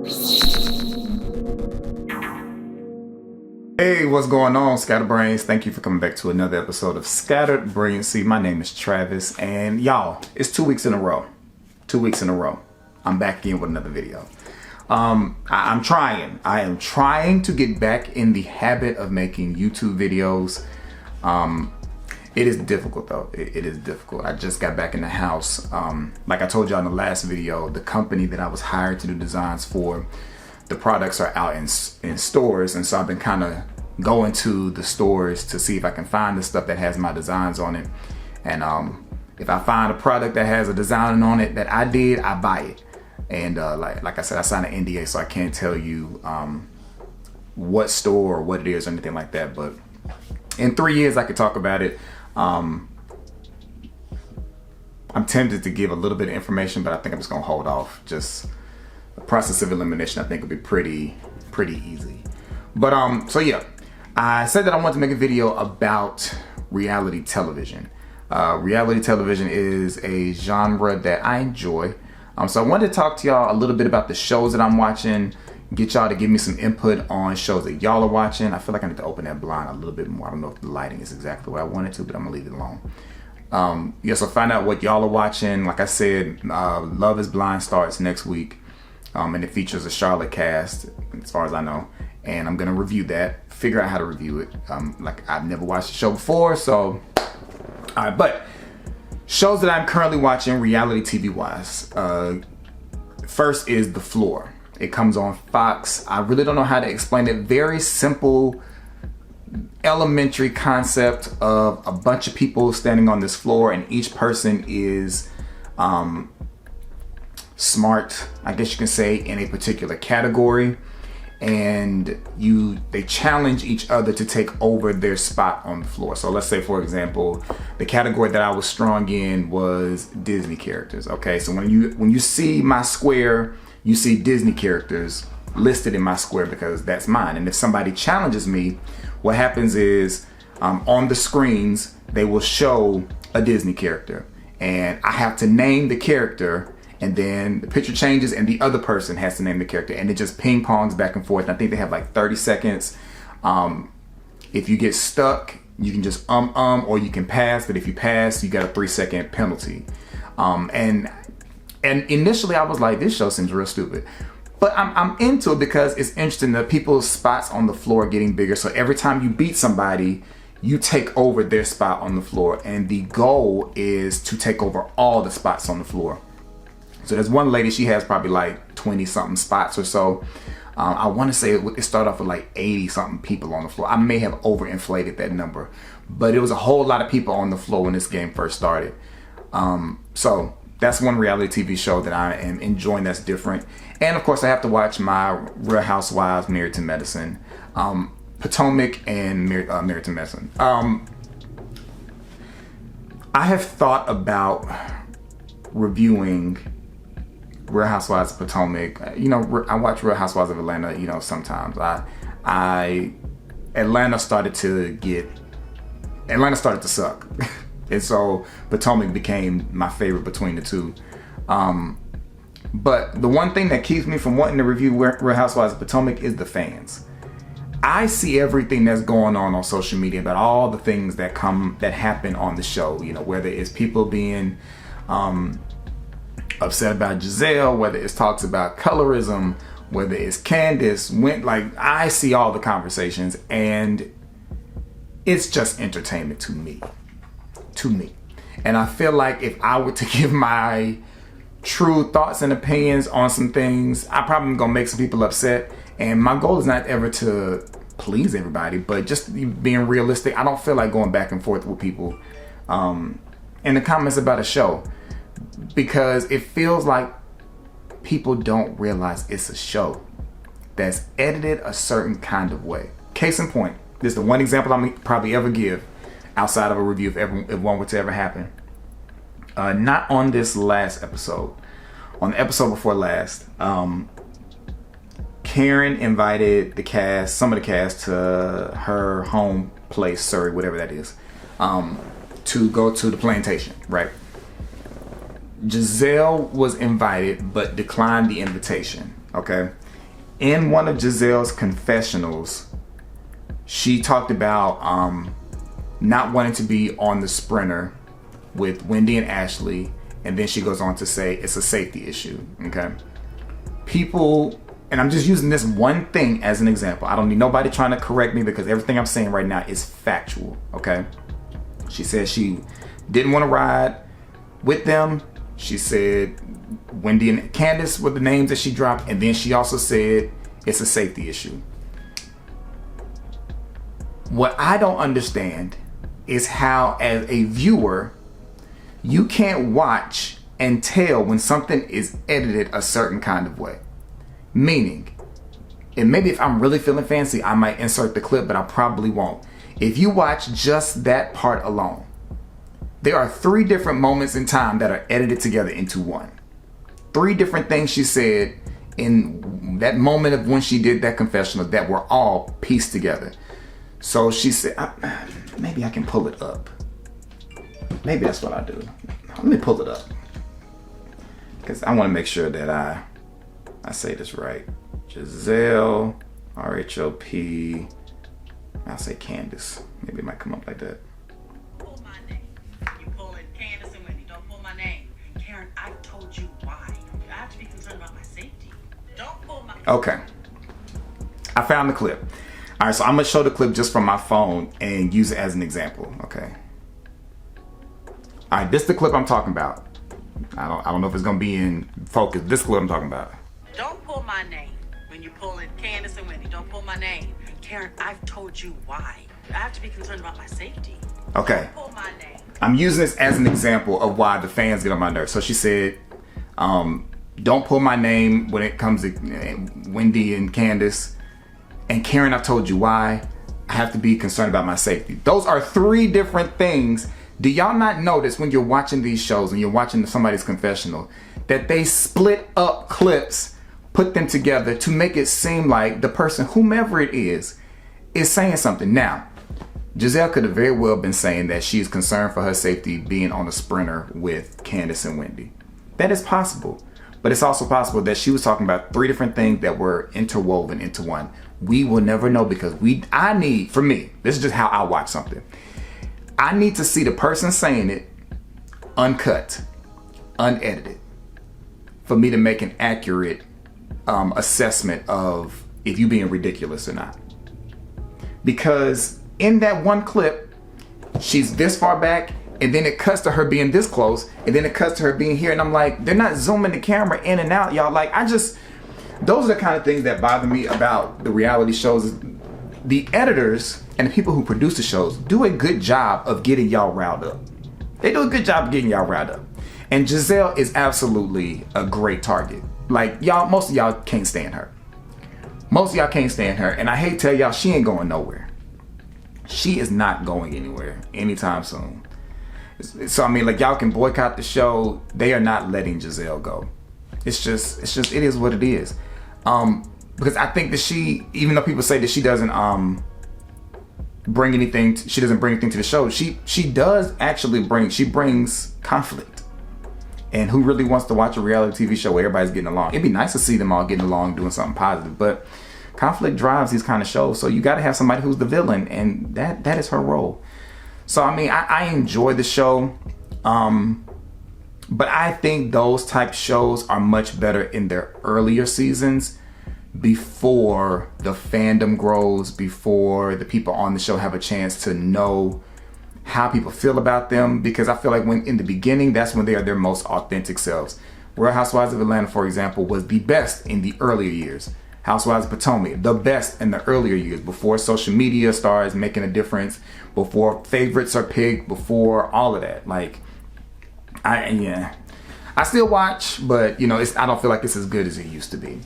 Hey, what's going on, Scatterbrains? Thank you for coming back to another episode of Scattered Brilliancy. My name is Travis, and y'all, it's 2 weeks in a row. 2 weeks in a row. I'm back again with another video. I'm trying. I am trying to get back in the habit of making YouTube videos. It is difficult though. It is difficult. I just got back in the house. Like I told y'all in the last video, the company that I was hired to do designs for, the products are out in stores, and so I've been kind of going to the stores to see if I can find the stuff that has my designs on it. And if I find a product that has a design on it that I did, I buy it. And like I said, I signed an NDA, so I can't tell you what store or what it is or anything like that. But in 3 years, I could talk about it. I'm tempted to give a little bit of information, but I think I'm just gonna hold off. Just the process of elimination, I think, will be pretty easy. But so yeah, I said that I wanted to make a video about reality television. Reality television is a genre that I enjoy. So I wanted to talk to y'all a little bit about the shows that I'm watching, get y'all to give me some input on shows that y'all are watching. I feel like I need to open that blind a little bit more. I don't know if the lighting is exactly the way I want it to, but I'm gonna leave it alone. Yeah, so find out what y'all are watching. Like I said, Love is Blind starts next week. And it features a Charlotte cast, as far as I know. And I'm gonna review that, figure out how to review it. Like, I've never watched the show before, so. All right, but shows that I'm currently watching reality TV wise. First is The Floor. It comes on Fox. I really don't know how to explain it. Very simple, elementary concept of a bunch of people standing on this floor, and each person is smart, I guess you can say, in a particular category, and they challenge each other to take over their spot on the floor. So let's say, for example, the category that I was strong in was Disney characters. Okay, so when you see my square, you see Disney characters listed in my square because that's mine. And if somebody challenges me, what happens is on the screens they will show a Disney character, and I have to name the character. And then the picture changes and the other person has to name the character, and it just ping pongs back and forth. And I think they have like 30 seconds. If you get stuck, you can just or you can pass, but if you pass, you got a 3-second penalty. And initially I was like, this show seems real stupid, but I'm into it because it's interesting that people's spots on the floor are getting bigger. So every time you beat somebody, you take over their spot on the floor, and the goal is to take over all the spots on the floor. So there's one lady, she has probably like 20 something spots or so. I want to say it started off with like 80 something people on the floor. I may have overinflated that number, but it was a whole lot of people on the floor when this game first started. So that's one reality TV show that I am enjoying that's different. And of course I have to watch my Real Housewives, Married to Medicine, Potomac, and Married to Medicine. I have thought about reviewing Real Housewives of Potomac. You know, I watch Real Housewives of Atlanta, you know, sometimes. Atlanta started to suck. And so Potomac became my favorite between the two. But the one thing that keeps me from wanting to review Real Housewives of Potomac is the fans. I see everything that's going on social media about all the things that happen on the show, you know, whether it's people being upset about Giselle, whether it's talks about colorism, whether it's Candace, I see all the conversations, and it's just entertainment to me. And I feel like if I were to give my true thoughts and opinions on some things, I probably gonna make some people upset. And my goal is not ever to please everybody, but just being realistic. I don't feel like going back and forth with people in the comments about a show, because it feels like people don't realize it's a show that's edited a certain kind of way. Case in point, this is the one example I'm probably ever give outside of a review if one were to ever happen. Not on this last episode, on the episode before last, Karen invited the cast, some of the cast, to her home place, Surrey, whatever that is, to go to the plantation, right? Giselle was invited but declined the invitation, okay? In one of Giselle's confessionals, she talked about not wanting to be on the sprinter with Wendy and Ashley, and then she goes on to say it's a safety issue. Okay, people, and I'm just using this one thing as an example. I don't need nobody trying to correct me because everything I'm saying right now is factual. Okay, she said she didn't want to ride with them. She said Wendy and Candace were the names that she dropped, and then she also said it's a safety issue. What I don't understand is how, as a viewer, you can't watch and tell when something is edited a certain kind of way. Meaning, and maybe if I'm really feeling fancy, I might insert the clip, but I probably won't. If you watch just that part alone, there are 3 different moments in time that are edited together into one. 3 different things she said in that moment of when she did that confessional that were all pieced together. So she said, maybe I can pull it up. Maybe that's what I do. Let me pull it up, because I want to make sure that I say this right. Giselle, RHOP, I'll say Candace. Maybe it might come up like that. Pull my name. You pulling Candace and Wendy. Don't pull my name. Karen, I told you why. I have to be concerned about my safety. Don't pull my... Okay. I found the clip. All right, so I'm going to show the clip just from my phone and use it as an example. Okay. All right, this is the clip I'm talking about. I don't know if it's going to be in focus. This clip I'm talking about. Don't pull my name when you're pulling Candace and Wendy. Don't pull my name. Karen, I've told you why. I have to be concerned about my safety. Okay. Don't pull my name. I'm using this as an example of why the fans get on my nerves. So she said, don't pull my name when it comes to Wendy and Candace. And Karen, I've told you why. I have to be concerned about my safety. Those are 3 different things. Do y'all not notice when you're watching these shows and you're watching somebody's confessional that they split up clips, put them together to make it seem like the person, whomever it is saying something? Now, Giselle could have very well been saying that she's concerned for her safety being on a sprinter with Candace and Wendy. That is possible. But it's also possible that she was talking about 3 different things that were interwoven into one. We will never know, because for me, this is just how I watch something. I need to see the person saying it uncut, unedited, for me to make an accurate assessment of if you being ridiculous or not. Because in that one clip, she's this far back, and then it cuts to her being this close, and then it cuts to her being here, and I'm like, they're not zooming the camera in and out, y'all. Like, those are the kind of things that bother me about the reality shows. The editors and the people who produce the shows do a good job of getting y'all riled up. They do a good job of getting y'all riled up. And Giselle is absolutely a great target. Like, y'all, most of y'all can't stand her. Most of y'all can't stand her. And I hate to tell y'all, she ain't going nowhere. She is not going anywhere anytime soon. So, I mean, like, y'all can boycott the show. They are not letting Giselle go. It is what it is. Because I think that even though people say that she doesn't bring anything to the show, she does actually brings conflict. And who really wants to watch a reality TV show where everybody's getting along? It'd be nice to see them all getting along, doing something positive, but conflict drives these kind of shows. So you got to have somebody who's the villain, and that is her role. So I mean, I enjoy the show, but I think those type shows are much better in their earlier seasons, before the fandom grows, before the people on the show have a chance to know how people feel about them. Because I feel like when in the beginning, that's when they are their most authentic selves. Real Housewives of Atlanta, for example, was the best in the earlier years. Housewives of Potomac, the best in the earlier years, before social media starts making a difference, before favorites are picked, before all of that. Like, I still watch, but you know, I don't feel like it's as good as it used to be.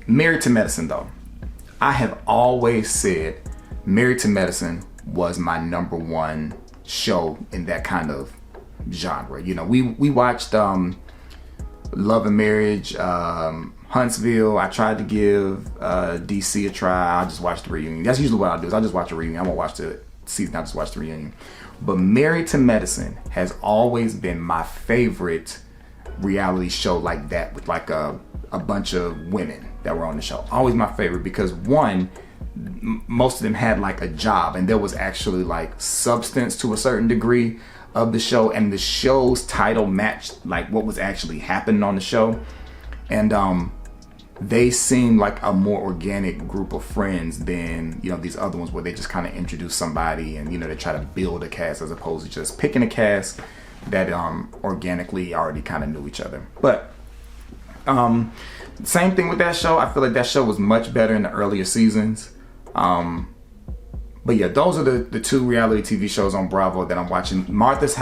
Married to Medicine, though, I have always said Married to Medicine was my number 1 show in that kind of genre. You know, we watched Love and Marriage, Huntsville. I tried to give DC a try. I just watched the reunion. That's usually what I'll do, is I'll just watch the reunion. I won't watch the season, I'll just watch the reunion. But Married to Medicine has always been my favorite reality show like that, with like a a bunch of women that were on the show. Always my favorite because one, most of them had like a job, and there was actually like substance to a certain degree of the show, and the show's title matched like what was actually happening on the show. And they seemed like a more organic group of friends than, you know, these other ones where they just kind of introduce somebody and, you know, they try to build a cast as opposed to just picking a cast that organically already kind of knew each other. But same thing with that show. I feel like that show was much better in the earlier seasons. But yeah, those are the two reality TV shows on Bravo that I'm watching. Martha's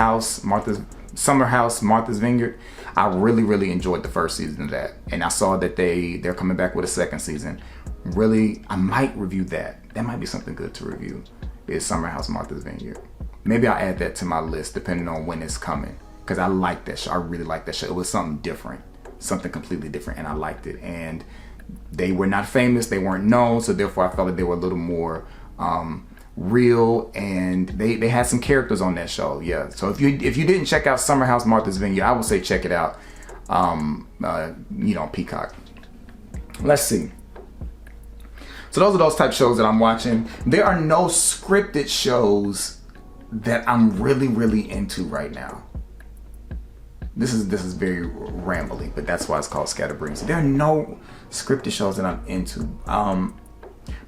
Summer House, Martha's Vineyard. I really enjoyed the first season of that, and I saw that they're coming back with a second season. Really, I might review that. That might be something good to review. Is Summer House, Martha's Vineyard. Maybe I'll add that to my list depending on when it's coming, because I like that show. I really like that show. It was something different, something completely different, and I liked it. And they were not famous, they weren't known, so therefore I felt like they were a little more real, and they had some characters on that show. Yeah, so if you didn't check out Summer House, Martha's Vineyard, I would say check it out. You know, Peacock. Let's see. So those are those type shows that I'm watching. There are no scripted shows that I'm really into right now. This is very rambly, but that's why it's called Scatterbrains. There are no scripted shows that I'm into.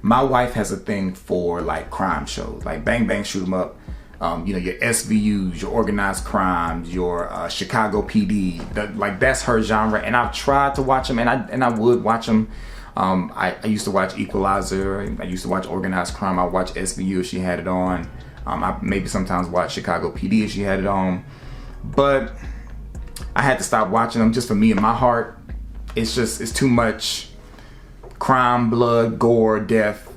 My wife has a thing for like crime shows, like Bang Bang Shoot 'em Up, you know, your SVUs, your organized crimes, your Chicago PD. Like that's her genre, and I've tried to watch them, and I would watch them. I used to watch Equalizer. I used to watch Organized Crime. I watch SVU if she had it on. I maybe sometimes watch Chicago PD if she had it on, but I had to stop watching them just for me and my heart. It's too much crime, blood, gore, death.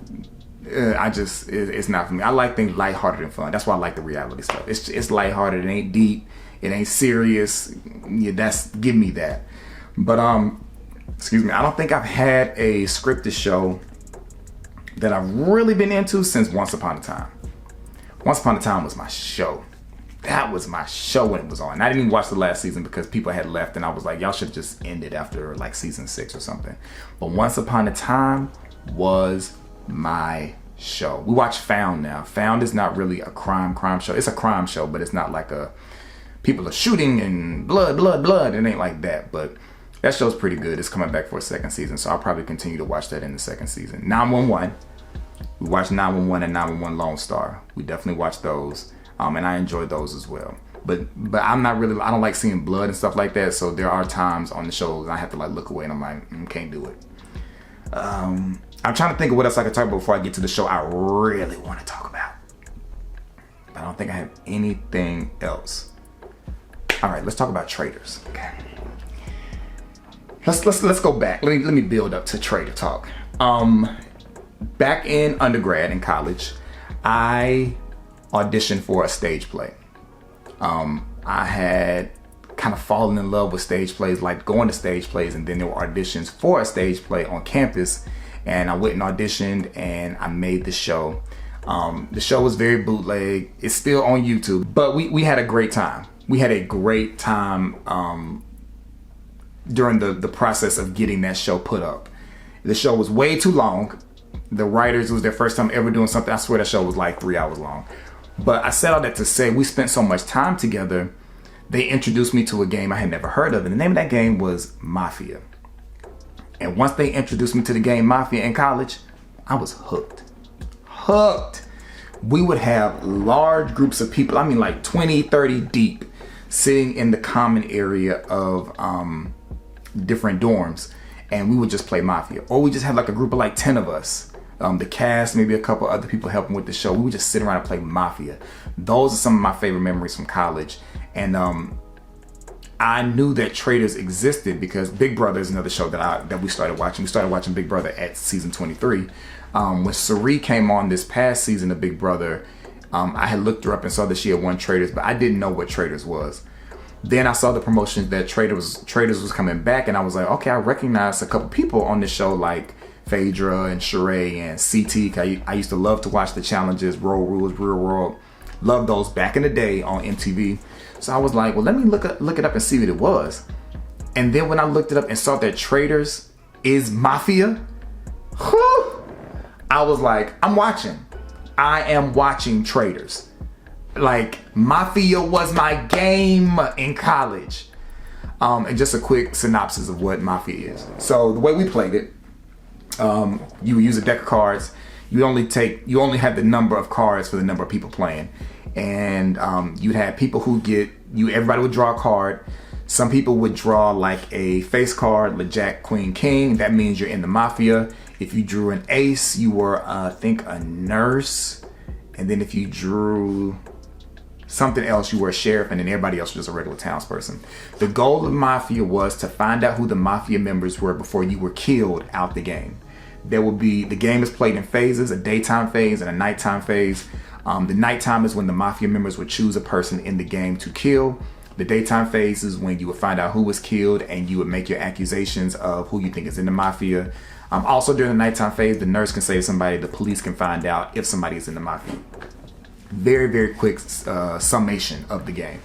It's not for me. I like things lighthearted and fun. That's why I like the reality stuff. It's lighthearted. It ain't deep. It ain't serious. Yeah, give me that. But excuse me. I don't think I've had a scripted show that I've really been into since Once Upon a Time. Once Upon a Time was my show. That was my show when it was on. I didn't even watch the last season because people had left, and I was like, y'all should just end it after like season 6 or something. But Once Upon a Time was my show. We watch Found now. Found is not really a crime show. It's a crime show, but it's not like people are shooting and blood. It ain't like that. But that show's pretty good. It's coming back for a second season, so I'll probably continue to watch that in the second season. 911. We watched 911 and 911 Lone Star. We definitely watched those. And I enjoy those as well. But I don't like seeing blood and stuff like that. So there are times on the shows I have to like look away and I'm like, can't do it. I'm trying to think of what else I could talk about before I get to the show I really want to talk about. But I don't think I have anything else. All right, let's talk about Traitors. Okay. Let's go back. Let me build up to Traitor talk. Back in undergrad in college, I auditioned for a stage play. I had kind of fallen in love with stage plays, like going to stage plays, and then there were auditions for a stage play on campus, and I went and auditioned and I made the show. The show was very bootleg. It's still on YouTube, but we had a great time. We had a great time during the process of getting that show put up. The show was way too long. The writers, it was their first time ever doing something. I swear that show was like 3 hours long. But I said all that to say we spent so much time together, they introduced me to a game I had never heard of. And the name of that game was Mafia. And once they introduced me to the game Mafia in college, I was hooked. We would have large groups of people, I mean like 20, 30 deep, sitting in the common area of different dorms. And we would just play Mafia. Or we just had like a group of like 10 of us. The cast, maybe a couple other people helping with the show. We would just sit around and play Mafia. Those are some of my favorite memories from college. And I knew that Traitors existed because Big Brother is another show that we started watching. We started watching Big Brother at season 23. When Sari came on this past season of Big Brother, I had looked her up and saw that she had won Traitors, but I didn't know what Traitors was. Then I saw the promotions that Traitors was coming back, and I was like, okay, I recognize a couple people on this show like Phaedra and Sheree and CT. I used to love to watch the challenges, Road Rules, Real World. Loved those back in the day on MTV. So I was like, well, let me look it up and see what it was. And then when I looked it up and saw that Traitors is Mafia, whew, I was like, I'm watching. I am watching Traitors. Like, Mafia was my game in college. And just a quick synopsis of what Mafia is. So the way we played it, you would use a deck of cards. You only have the number of cards for the number of people playing. And you'd have people who everybody would draw a card. Some people would draw like a face card, like Jack, Queen, King. That means you're in the Mafia. If you drew an ace, you were, I think, a nurse. And then if you drew something else, you were a sheriff, and then everybody else was just a regular townsperson. The goal of Mafia was to find out who the Mafia members were before you were killed out the game. The game is played in phases, a daytime phase and a nighttime phase. The nighttime is when the Mafia members would choose a person in the game to kill. The daytime phase is when you would find out who was killed and you would make your accusations of who you think is in the Mafia. Also during the nighttime phase, the nurse can save somebody, the police can find out if somebody is in the Mafia. Very, very quick summation of the game.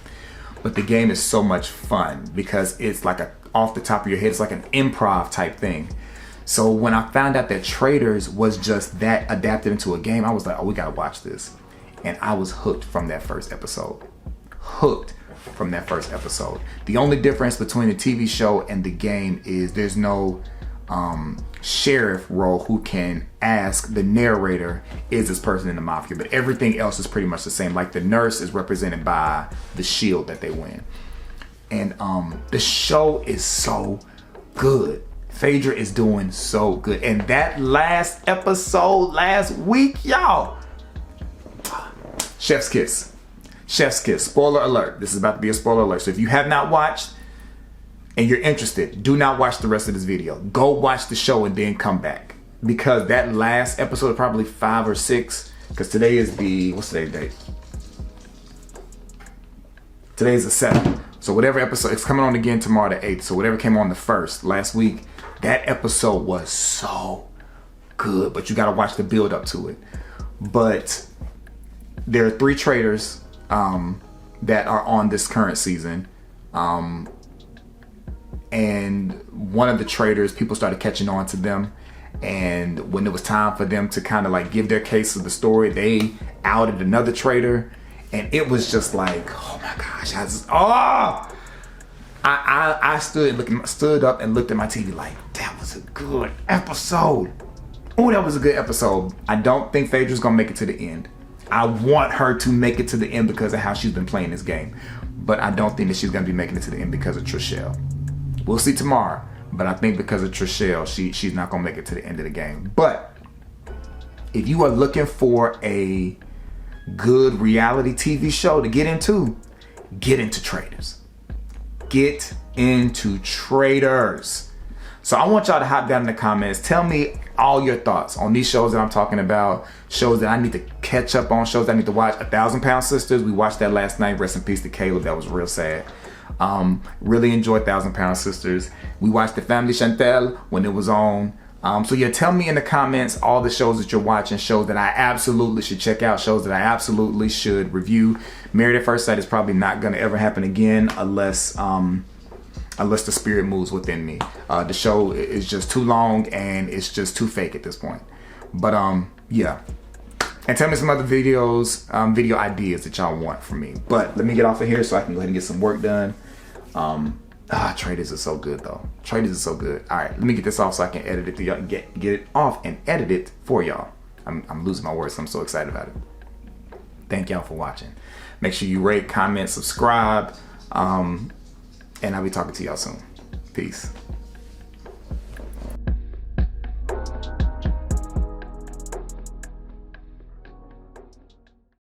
But the game is so much fun because it's like off the top of your head, it's like an improv type thing. So when I found out that Traitors was just that adapted into a game, I was like, oh, we gotta watch this. And I was hooked from that first episode. Hooked from that first episode. The only difference between the TV show and the game is there's no sheriff role who can ask the narrator, is this person in the Mafia? But everything else is pretty much the same. Like the nurse is represented by the shield that they win. And the show is so good. Phaedra is doing so good. And that last episode last week, y'all, chef's kiss. Chef's kiss. Spoiler alert. This is about to be a spoiler alert. So if you have not watched and you're interested, do not watch the rest of this video. Go watch the show and then come back. Because that last episode, probably 5 or 6, because today is what's today's date? Today is the 7th. So whatever episode, it's coming on again tomorrow the 8th. So whatever came on the 1st, last week, that episode was so good. But you got to watch the build up to it. But there are 3 traitors that are on this current season. And one of the traitors, people started catching on to them. And when it was time for them to kind of like give their case of the story, they outed another traitor. And it was just like, oh my gosh, I stood up and looked at my TV like, that was a good episode. Oh, that was a good episode. I don't think Phaedra's gonna make it to the end. I want her to make it to the end because of how she's been playing this game. But I don't think that she's gonna be making it to the end because of Trishelle. We'll see tomorrow. But I think because of Trishelle, she's not gonna make it to the end of the game. But if you are looking for a good reality TV show to get into Traitors. Get into Traitors. So I want y'all to hop down in the comments. Tell me all your thoughts on these shows that I'm talking about. Shows that I need to catch up on. Shows that I need to watch. 1,000 Pound Sisters. We watched that last night. Rest in peace to Caleb. That was real sad. Really enjoyed 1,000 Pound Sisters. We watched The Family Chantel when it was on. So yeah, tell me in the comments all the shows that you're watching, shows that I absolutely should check out, shows that I absolutely should review. Married at First Sight is probably not going to ever happen again unless the spirit moves within me. The show is just too long and it's just too fake at this point. But yeah. And tell me some other videos, video ideas that y'all want from me. But let me get off of here so I can go ahead and get some work done. Traitors is so good though. Traitors is so good. All right, let me get this off so I can edit it to y'all. Get it off and edit it for y'all. I'm losing my words. So I'm so excited about it. Thank y'all for watching. Make sure you rate, comment, subscribe, and I'll be talking to y'all soon. Peace.